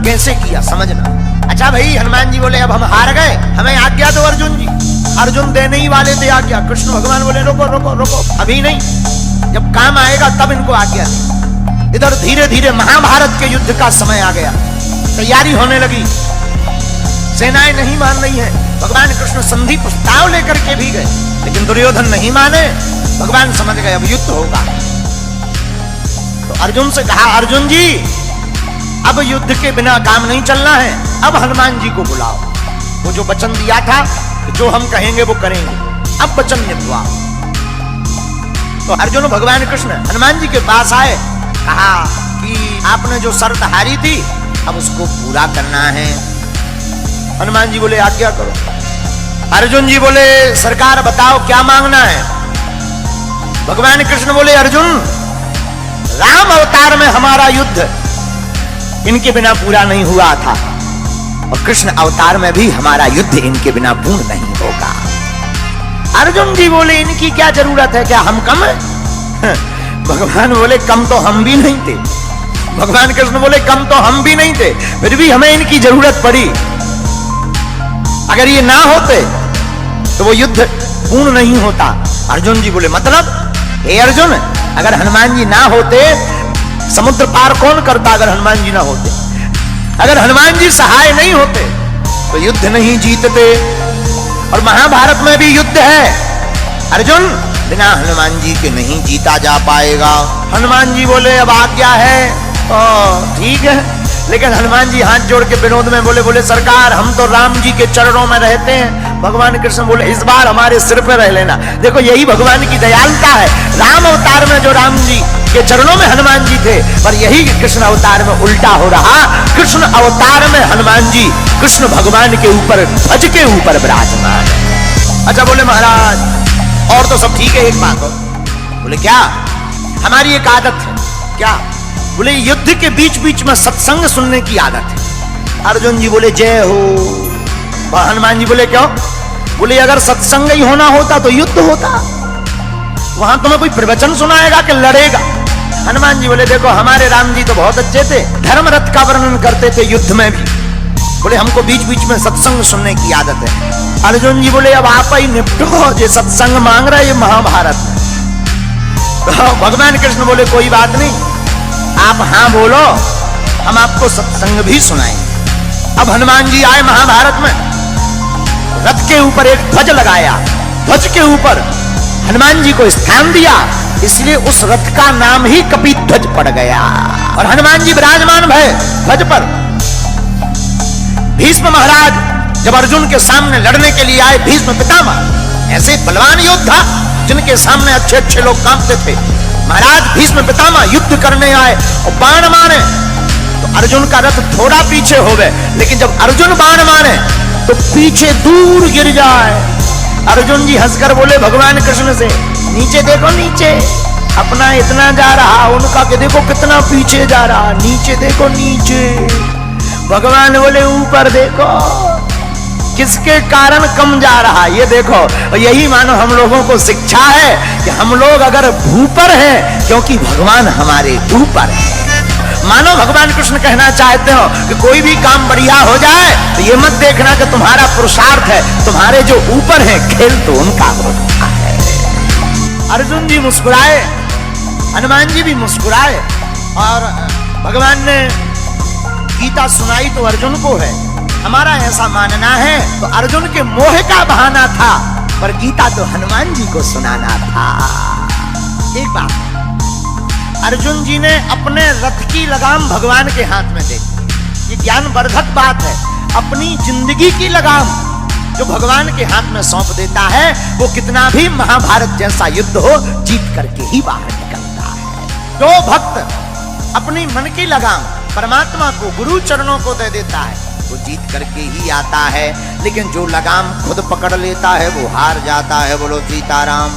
कैसे किया समझना। अच्छा भाई, हनुमान जी बोले अब हम हार गए, हमें आज्ञा दो अर्जुन जी। अर्जुन देने ही वाले थे आज्ञा, कृष्ण भगवान बोले रोको रोको रोको, अभी नहीं, जब काम आएगा तब इनको आज्ञा दे। इधर धीरे धीरे महाभारत के युद्ध का समय आ गया, तैयारी होने लगी, सेनाएं नहीं मान रही हैं। भगवान कृष्ण संधि प्रस्ताव लेकर के भी गए, लेकिन दुर्योधन नहीं माने। भगवान समझ गए अब युद्ध होगा, तो अर्जुन से कहा अर्जुन जी अब युद्ध के बिना काम नहीं चलना है, अब हनुमान जी को बुलाओ। वो जो वचन दिया था, जो हम कहेंगे वो करेंगे, अब वचन निभवाओ। तो अर्जुन भगवान कृष्ण हनुमान जी के पास आए, कहा कि आपने जो शर्त हारी थी अब उसको पूरा करना है। हनुमान जी बोले आज्ञा करो। अर्जुन जी बोले सरकार बताओ क्या मांगना है। भगवान कृष्ण बोले अर्जुन, राम अवतार में हमारा युद्ध इनके बिना पूरा नहीं हुआ था, और कृष्ण अवतार में भी हमारा युद्ध इनके बिना पूर्ण नहीं होगा। अर्जुन जी बोले इनकी क्या जरूरत है, क्या हम कम है? भगवान बोले कम तो हम भी नहीं थे। भगवान कृष्ण बोले कम तो हम भी नहीं थे, फिर भी हमें इनकी जरूरत पड़ी। अगर ये ना होते तो वो युद्ध पूर्ण नहीं होता। अर्जुन जी बोले मतलब? हे अर्जुन, अगर हनुमान जी ना होते, समुद्र पार कौन करता अगर हनुमान जी ना होते? अगर हनुमान जी सहाय नहीं होते तो युद्ध नहीं जीतते। और महाभारत में भी युद्ध है अर्जुन, बिना हनुमान जी के नहीं जीता जा पाएगा। हनुमान जी बोले अब आज्ञा है। ठीक है, लेकिन हनुमान जी हाथ जोड़ के विनोद में बोले सरकार हम तो राम जी के चरणों में रहते हैं। भगवान कृष्ण बोले इस बार हमारे सिर पे रह लेना। देखो यही भगवान की दयालुता है। राम अवतार में जो राम जी के चरणों में हनुमान जी थे, पर यही कृष्ण अवतार में उल्टा हो रहा। कृष्ण अवतार में हनुमान जी कृष्ण भगवान के ऊपर, ध्वज के ऊपर विराजमान है। अच्छा बोले महाराज और तो सब ठीक है, एक बात हो। बोले क्या? हमारी एक आदत है। क्या? बोले युद्ध के बीच बीच में सत्संग सुनने की आदत है। अर्जुन जी बोले जय हो। हनुमान जी बोले क्यों? बोले अगर सत्संग ही होना होता तो युद्ध होता, वहां तुम्हें कोई प्रवचन सुनाएगा कि लड़ेगा? हनुमान जी बोले देखो हमारे राम जी तो बहुत अच्छे थे, धर्म रथ का वर्णन करते थे युद्ध में भी। बोले हमको बीच बीच में सत्संग सुनने की आदत है। अर्जुन जी बोले अब आप ही निपटो, ये सत्संग मांग रहा है ये महाभारत में। तो भगवान कृष्ण बोले कोई बात नहीं, आप हाँ बोलो, हम आपको सत्संग भी सुनाएंगे। अब हनुमान जी आए महाभारत में, रथ के ऊपर एक ध्वज लगाया, ध्वज के ऊपर हनुमान जी को स्थान दिया, इसलिए उस रथ का नाम ही कपिध्वज पड़ गया। और हनुमान जी विराजमान भय ध्वज पर। भीष्म महाराज जब अर्जुन के सामने लड़ने के लिए आए, भीष्म पितामह ऐसे बलवान योद्धा जिनके सामने अच्छे अच्छे लोग कांपते थे, महाराज भीष्म पितामह युद्ध करने आए और बाण मारे तो अर्जुन का रथ थोड़ा पीछे हो गए, लेकिन जब अर्जुन बाण मारे तो पीछे दूर गिर जाए। अर्जुन जी हंसकर बोले भगवान कृष्ण से, नीचे देखो नीचे, अपना इतना जा रहा, उनका के देखो कितना पीछे जा रहा, नीचे देखो नीचे। भगवान बोले ऊपर देखो, किसके कारण कम जा रहा ये देखो। और यही मानो हम लोगों को शिक्षा है कि हम लोग अगर भूपर हैं क्योंकि भगवान हमारे ऊपर है। मानो भगवान कृष्ण कहना चाहते हो कि कोई भी काम बढ़िया हो जाए तो ये मत देखना कि तुम्हारा पुरुषार्थ है, तुम्हारे जो ऊपर है खेल तो उनका होता है। अर्जुन जी मुस्कुराए, हनुमान जी भी मुस्कुराए, और भगवान ने गीता सुनाई तो अर्जुन को है। हमारा ऐसा मानना है तो अर्जुन के मोह का बहाना था, पर गीता तो हनुमान जी को सुनाना था। एक बात, अर्जुन जी ने अपने रथ की लगाम भगवान के हाथ में दे दी। ये ज्ञानवर्धक बात है। अपनी जिंदगी की लगाम जो भगवान के हाथ में सौंप देता है, वो कितना भी महाभारत जैसा युद्ध हो जीत करके ही बाहर निकलता है। जो भक्त अपनी मन की लगाम परमात्मा को, गुरु चरणों को दे देता है, वो जीत करके ही आता है। लेकिन जो लगाम खुद पकड़ लेता है वो हार जाता है। बोलो सीताराम।